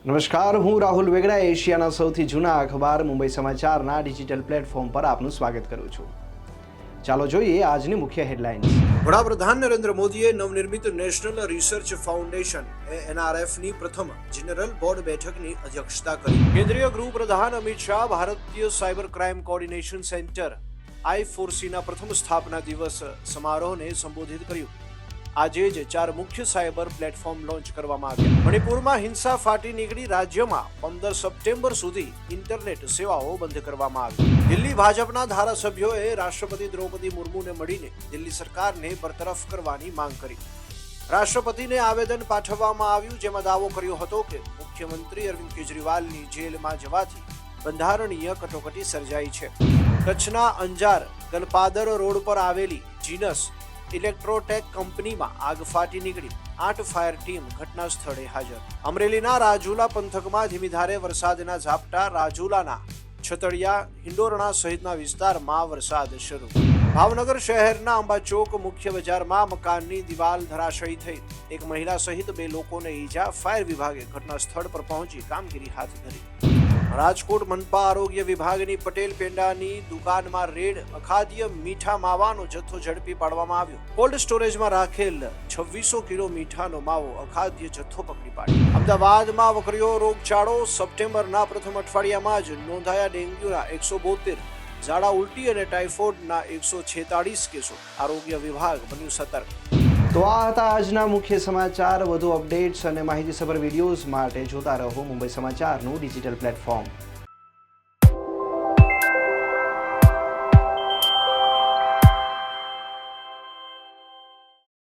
નમસ્કાર, હું રાહુલ વેગડા એશિયાના સૌથી જૂના અખબાર મુંબઈ સમાચારના ડિજિટલ પ્લેટફોર્મ પર આપનું સ્વાગત કરું છું. ચાલો જોઈએ આજની મુખ્ય હેડલાઇન્સ. વડાપ્રધાન નરેન્દ્ર મોદીએ નવનિર્મિત નેશનલ રિસર્ચ ફાઉન્ડેશન એનઆરએફની પ્રથમ જનરલ બોર્ડ બેઠકની અધ્યક્ષતા કરી. કેન્દ્રીય ગૃહ પ્રધાન અમિત શાહ ભારતીય સાયબર ક્રાઇમ કોર્ડિનેશન સેન્ટર I4Cના પ્રથમ સ્થાપના દિવસ સમારોહને સંબોધિત કર્યું. આજે જ 4 મુખ્ય સાયબર પ્લેટફોર્મ લોન્ચ કરવામાં આવ્યા. મણિપુરમાં હિંસા ફાટી નીકળી રાજ્યમાં 15 સપ્ટેમ્બર સુધી ઇન્ટરનેટ સેવાઓ બંધ કરવામાં આવી. દિલ્હી ભાજપના ધારાસભ્યોએ રાષ્ટ્રપતિ દ્રૌપદી મુર્મુને મળીને દિલ્હી સરકારને બરતરફ કરવાની માંગ કરી. રાષ્ટ્રપતિને આવેદન પાઠવવામાં આવ્યું, જેમાં દાવો કર્યો હતો કે મુખ્યમંત્રી અરવિંદ કેજરીવાલની જેલમાં જવાથી બંધારણીય કટોકટી સર્જાઈ છે. કચ્છના અંજાર ગલપાદર રોડ પર આવેલી જીનસ ઇલેક્ટ્રોટેક કંપનીમાં આગ ફાટી નીકળી 8 ફાયર ટીમ ઘટના સ્થળે હાજર. અમરેલીના રાજુલા પંથકમાં ધીમી ધારે વરસાદના ઝાપટા. રાજુલાના છતડિયા, હિંડોરણા સહિતના વિસ્તારમાં વરસાદ શરૂ. ભાવનગર શહેરના અંબાચોક મુખ્ય બજારમાં મકાનની દિવાલ ધરાશયી થઈ. એક મહિલા સહિત 2 લોકોને ઈજા. ફાયર વિભાગે ઘટના સ્થળ પર પહોંચી કામગીરી હાથ ધરી. રાજકોટ મનપા આરોગ્ય વિભાગની પટેલ પેંડાની દુકાનમાં રેડ. અખાદ્ય મીઠા માવાનો જથ્થો ઝડપી પાડવામાં આવ્યો. કોલ્ડ સ્ટોરેજમાં રાખેલ 2600 કિલો મીઠાનો માવો અખાદ્ય જથ્થો પકડી પાડ્યો. અમદાવાદમાં વકર્યો રોગચાળો. સપ્ટેમ્બરના પ્રથમ અઠવાડિયામાં જ નોંધાયા ડેન્ગ્યુના 172, ઝાડા ઉલટી અને ટાઇફોઇડના 146 કેસો. આરોગ્ય વિભાગ બન્યું સતર્ક. તો આ હતા આજના મુખ્ય સમાચાર. વધુ અપડેટ્સ અને માહિતીસભર વિડીયોઝ માટે જોતા રહો મુંબઈ સમાચારનું ડિજિટલ પ્લેટફોર્મ.